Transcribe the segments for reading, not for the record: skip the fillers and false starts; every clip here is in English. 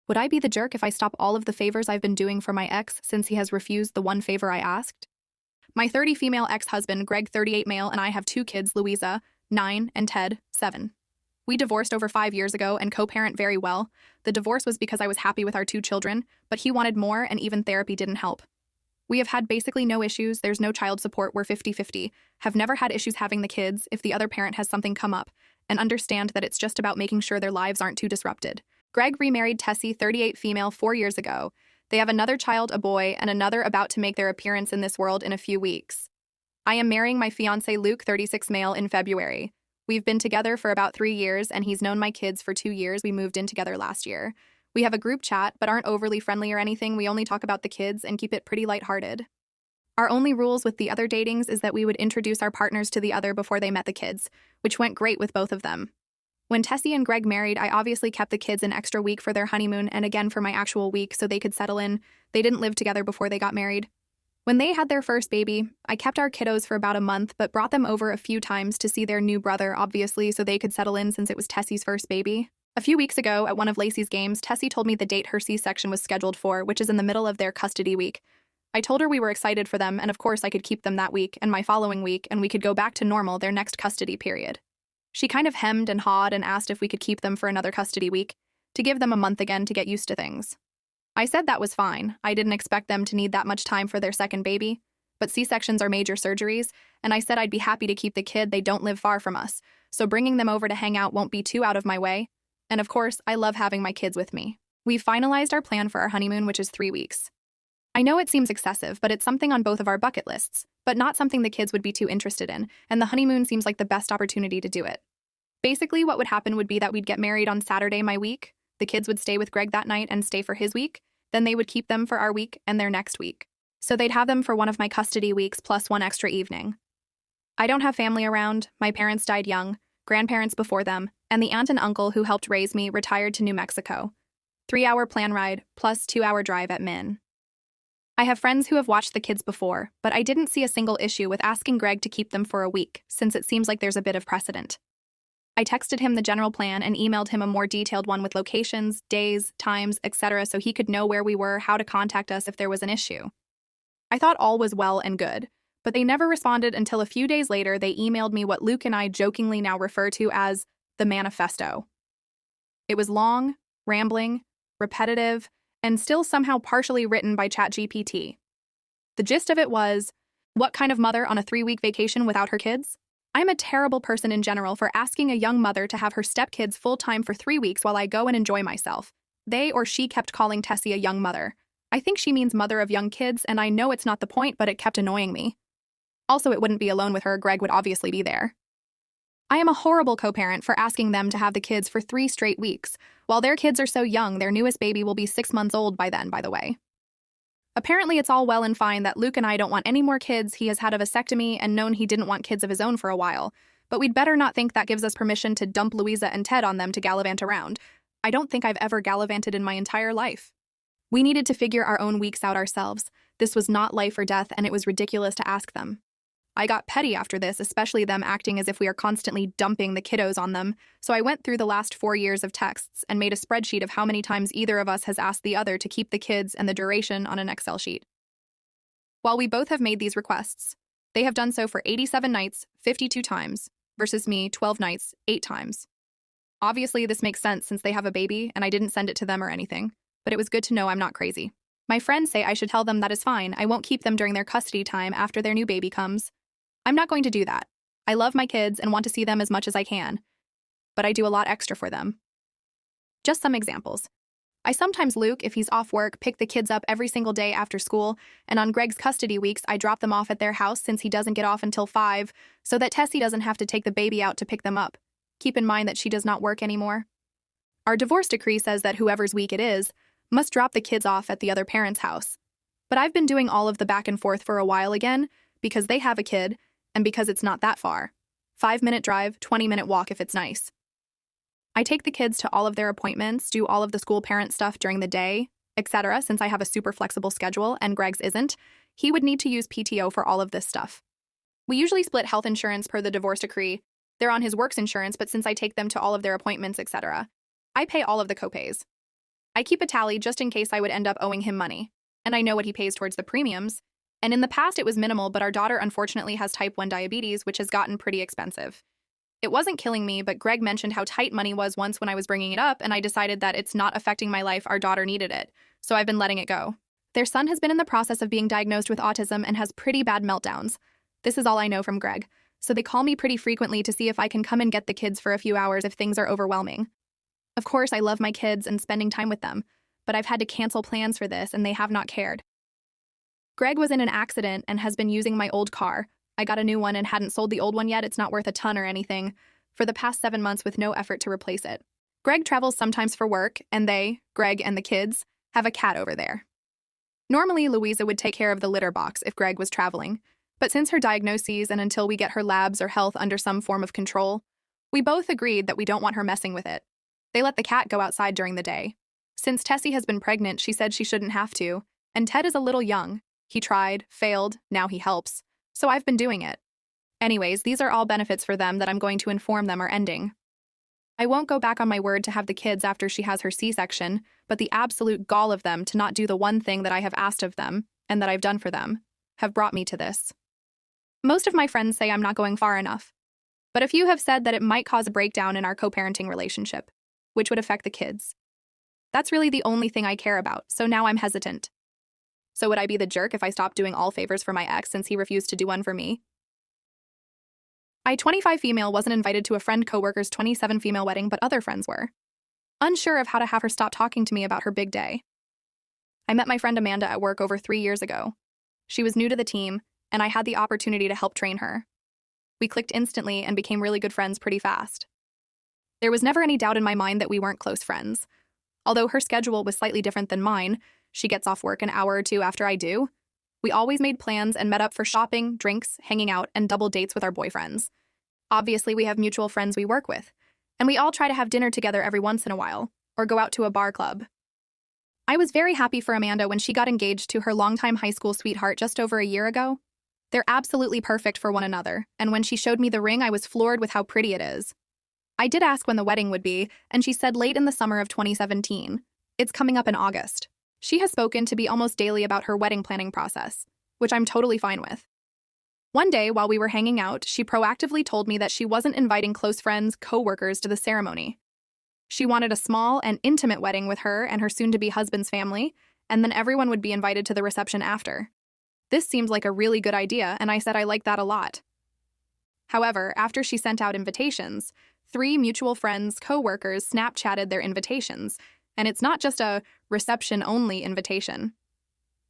Would I be the jerk if I stop all of the favors I've been doing for my ex since he has refused the one favor I asked? My 30 female ex-husband, Greg 38 male, and I have two kids, Louisa, 9, and Ted, 7. We divorced over 5 years ago and co-parent very well. The divorce was because I was happy with our two children, but he wanted more and even therapy didn't help. We have had basically no issues, there's no child support, we're 50-50, have never had issues having the kids if the other parent has something come up, and understand that it's just about making sure their lives aren't too disrupted. Greg remarried Tessie, 38 female, 4 years ago. They have another child, a boy, and another about to make their appearance in this world in a few weeks. I am marrying my fiancé Luke, 36 male, in February. We've been together for about 3 years, and he's known my kids for 2 years. We moved in together last year. We have a group chat, but aren't overly friendly or anything. We only talk about the kids and keep it pretty lighthearted. Our only rules with the other datings is that we would introduce our partners to the other before they met the kids, which went great with both of them. When Tessie and Greg married, I obviously kept the kids an extra week for their honeymoon and again for my actual week so they could settle in. They didn't live together before they got married. When they had their first baby, I kept our kiddos for about a month but brought them over a few times to see their new brother, obviously, so they could settle in since it was Tessie's first baby. A few weeks ago, at one of Lacey's games, Tessie told me the date her C-section was scheduled for, which is in the middle of their custody week. I told her we were excited for them, and of course I could keep them that week and my following week, and we could go back to normal their next custody period. She kind of hemmed and hawed and asked if we could keep them for another custody week, to give them a month again to get used to things. I said that was fine. I didn't expect them to need that much time for their second baby, but C-sections are major surgeries, and I said I'd be happy to keep the kid. They don't live far from us, so bringing them over to hang out won't be too out of my way. And of course, I love having my kids with me. We've finalized our plan for our honeymoon, which is 3 weeks. I know it seems excessive, but it's something on both of our bucket lists, but not something the kids would be too interested in, and the honeymoon seems like the best opportunity to do it. Basically, what would happen would be that we'd get married on Saturday my week, the kids would stay with Greg that night and stay for his week, then they would keep them for our week and their next week. So they'd have them for one of my custody weeks plus one extra evening. I don't have family around, my parents died young, grandparents before them, and the aunt and uncle who helped raise me retired to New Mexico. 3-hour plan ride plus 2-hour drive at min. I have friends who have watched the kids before, but I didn't see a single issue with asking Greg to keep them for a week, since it seems like there's a bit of precedent. I texted him the general plan and emailed him a more detailed one with locations, days, times, etc. so he could know where we were, how to contact us if there was an issue. I thought all was well and good, but they never responded until a few days later they emailed me what Luke and I jokingly now refer to as the manifesto. It was long, rambling, repetitive, and still somehow partially written by ChatGPT. The gist of it was, what kind of mother on a 3-week vacation without her kids? I'm a terrible person in general for asking a young mother to have her stepkids full-time for 3 weeks while I go and enjoy myself. They or she kept calling Tessie a young mother. I think she means mother of young kids, and I know it's not the point, but it kept annoying me. Also, it wouldn't be alone with her, Greg would obviously be there. I am a horrible co-parent for asking them to have the kids for 3 straight weeks. While their kids are so young, their newest baby will be 6 months old by then, by the way. Apparently, it's all well and fine that Luke and I don't want any more kids. He has had a vasectomy and known he didn't want kids of his own for a while. But we'd better not think that gives us permission to dump Louisa and Ted on them to gallivant around. I don't think I've ever gallivanted in my entire life. We needed to figure our own weeks out ourselves. This was not life or death, and it was ridiculous to ask them. I got petty after this, especially them acting as if we are constantly dumping the kiddos on them, so I went through the last 4 years of texts and made a spreadsheet of how many times either of us has asked the other to keep the kids and the duration on an Excel sheet. While we both have made these requests, they have done so for 87 nights, 52 times, versus me, 12 nights, 8 times. Obviously, this makes sense since they have a baby and I didn't send it to them or anything, but it was good to know I'm not crazy. My friends say I should tell them that is fine. I won't keep them during their custody time after their new baby comes. I'm not going to do that. I love my kids and want to see them as much as I can, but I do a lot extra for them. Just some examples. I sometimes Luke, if he's off work, pick the kids up every single day after school, and on Greg's custody weeks, I drop them off at their house since he doesn't get off until 5, so that Tessie doesn't have to take the baby out to pick them up. Keep in mind that she does not work anymore. Our divorce decree says that whoever's week it is must drop the kids off at the other parent's house. But I've been doing all of the back and forth for a while again because they have a kid, and because it's not that far. 5-minute drive, 20-minute walk if it's nice. I take the kids to all of their appointments, do all of the school parent stuff during the day, etc. Since I have a super flexible schedule and Greg's isn't, he would need to use PTO for all of this stuff. We usually split health insurance per the divorce decree. They're on his work's insurance, but since I take them to all of their appointments, etc., I pay all of the copays. I keep a tally just in case I would end up owing him money, and I know what he pays towards the premiums. And in the past, it was minimal, but our daughter unfortunately has type 1 diabetes, which has gotten pretty expensive. It wasn't killing me, but Greg mentioned how tight money was once when I was bringing it up, and I decided that it's not affecting my life. Our daughter needed it, so I've been letting it go. Their son has been in the process of being diagnosed with autism and has pretty bad meltdowns. This is all I know from Greg, so they call me pretty frequently to see if I can come and get the kids for a few hours if things are overwhelming. Of course, I love my kids and spending time with them, but I've had to cancel plans for this, and they have not cared. Greg was in an accident and has been using my old car. I got a new one and hadn't sold the old one yet. It's not worth a ton or anything. For the past 7 months with no effort to replace it. Greg travels sometimes for work, and they, Greg and the kids, have a cat over there. Normally, Louisa would take care of the litter box if Greg was traveling, but since her diagnoses and until we get her labs or health under some form of control, we both agreed that we don't want her messing with it. They let the cat go outside during the day. Since Tessie has been pregnant, she said she shouldn't have to, and Ted is a little young. He tried, failed, now he helps. So I've been doing it. Anyways, these are all benefits for them that I'm going to inform them are ending. I won't go back on my word to have the kids after she has her C-section, but the absolute gall of them to not do the one thing that I have asked of them, and that I've done for them, have brought me to this. Most of my friends say I'm not going far enough, but a few have said that it might cause a breakdown in our co-parenting relationship, which would affect the kids. That's really the only thing I care about, so now I'm hesitant. So would I be the jerk if I stopped doing all favors for my ex since he refused to do one for me? I, 25 female, wasn't invited to a friend coworker's 27 female wedding, but other friends were. Unsure of how to have her stop talking to me about her big day. I met my friend Amanda at work over 3 years ago. She was new to the team, and I had the opportunity to help train her. We clicked instantly and became really good friends pretty fast. There was never any doubt in my mind that we weren't close friends. Although her schedule was slightly different than mine, she gets off work an hour or two after I do. We always made plans and met up for shopping, drinks, hanging out, and double dates with our boyfriends. Obviously, we have mutual friends we work with, and we all try to have dinner together every once in a while, or go out to a bar club. I was very happy for Amanda when she got engaged to her longtime high school sweetheart just over a year ago. They're absolutely perfect for one another, and when she showed me the ring, I was floored with how pretty it is. I did ask when the wedding would be, and she said late in the summer of 2017. It's coming up in August. She has spoken to me almost daily about her wedding planning process, which I'm totally fine with. One day, while we were hanging out, she proactively told me that she wasn't inviting close friends, co-workers to the ceremony. She wanted a small and intimate wedding with her and her soon-to-be husband's family, and then everyone would be invited to the reception after. This seemed like a really good idea, and I said I like that a lot. However, after she sent out invitations, 3 mutual friends, co-workers, Snapchatted their invitations, and it's not just a reception-only invitation.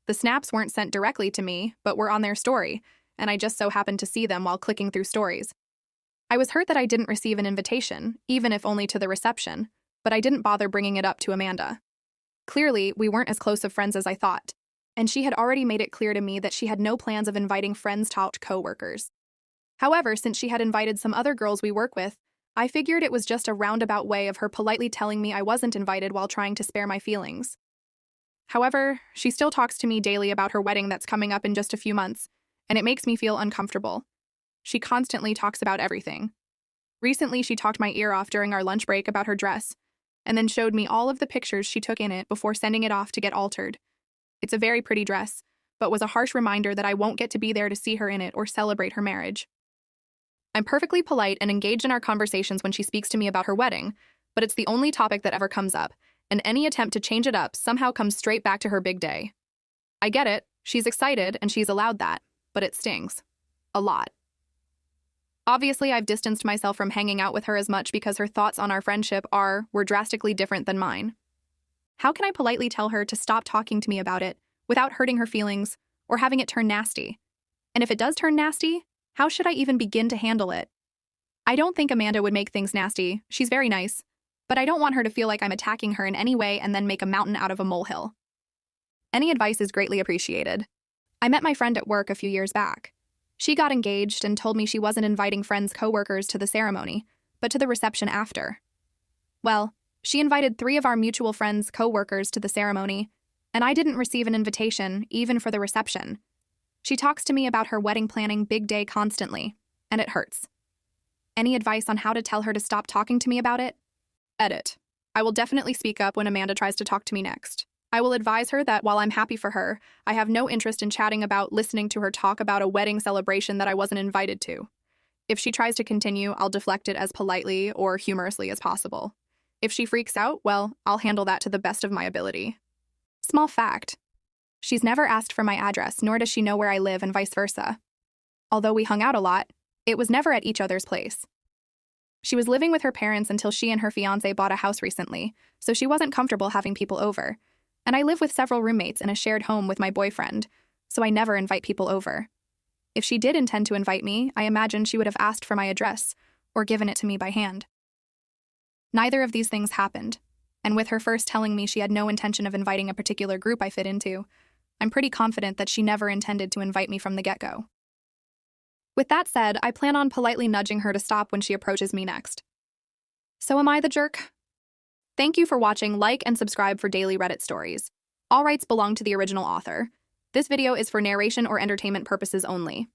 The snaps weren't sent directly to me, but were on their story, and I just so happened to see them while clicking through stories. I was hurt that I didn't receive an invitation, even if only to the reception, but I didn't bother bringing it up to Amanda. Clearly, we weren't as close of friends as I thought, and she had already made it clear to me that she had no plans of inviting friends to co-workers. However, since she had invited some other girls we work with, I figured it was just a roundabout way of her politely telling me I wasn't invited while trying to spare my feelings. However, she still talks to me daily about her wedding that's coming up in just a few months, and it makes me feel uncomfortable. She constantly talks about everything. Recently, she talked my ear off during our lunch break about her dress, and then showed me all of the pictures she took in it before sending it off to get altered. It's a very pretty dress, but was a harsh reminder that I won't get to be there to see her in it or celebrate her marriage. I'm perfectly polite and engaged in our conversations when she speaks to me about her wedding, but it's the only topic that ever comes up, and any attempt to change it up somehow comes straight back to her big day. I get it, she's excited and she's allowed that, but it stings. A lot. Obviously, I've distanced myself from hanging out with her as much because her thoughts on our friendship were drastically different than mine. How can I politely tell her to stop talking to me about it without hurting her feelings or having it turn nasty? And if it does turn nasty, how should I even begin to handle it? I don't think Amanda would make things nasty. She's very nice. But I don't want her to feel like I'm attacking her in any way and then make a mountain out of a molehill. Any advice is greatly appreciated. I met my friend at work a few years back. She got engaged and told me she wasn't inviting friends, co-workers to the ceremony, but to the reception after. Well, she invited 3 of our mutual friends, co-workers to the ceremony, and I didn't receive an invitation, even for the reception. She talks to me about her wedding planning big day constantly, and it hurts. Any advice on how to tell her to stop talking to me about it? Edit. I will definitely speak up when Amanda tries to talk to me next. I will advise her that while I'm happy for her, I have no interest in chatting about listening to her talk about a wedding celebration that I wasn't invited to. If she tries to continue, I'll deflect it as politely or humorously as possible. If she freaks out, well, I'll handle that to the best of my ability. Small fact: she's never asked for my address, nor does she know where I live, and vice versa. Although we hung out a lot, it was never at each other's place. She was living with her parents until she and her fiancé bought a house recently, so she wasn't comfortable having people over. And I live with several roommates in a shared home with my boyfriend, so I never invite people over. If she did intend to invite me, I imagine she would have asked for my address, or given it to me by hand. Neither of these things happened, and with her first telling me she had no intention of inviting a particular group I fit into, I'm pretty confident that she never intended to invite me from the get-go. With that said, I plan on politely nudging her to stop when she approaches me next. So am I the jerk? Thank you for watching. Like and subscribe for daily Reddit stories. All rights belong to the original author. This video is for narration or entertainment purposes only.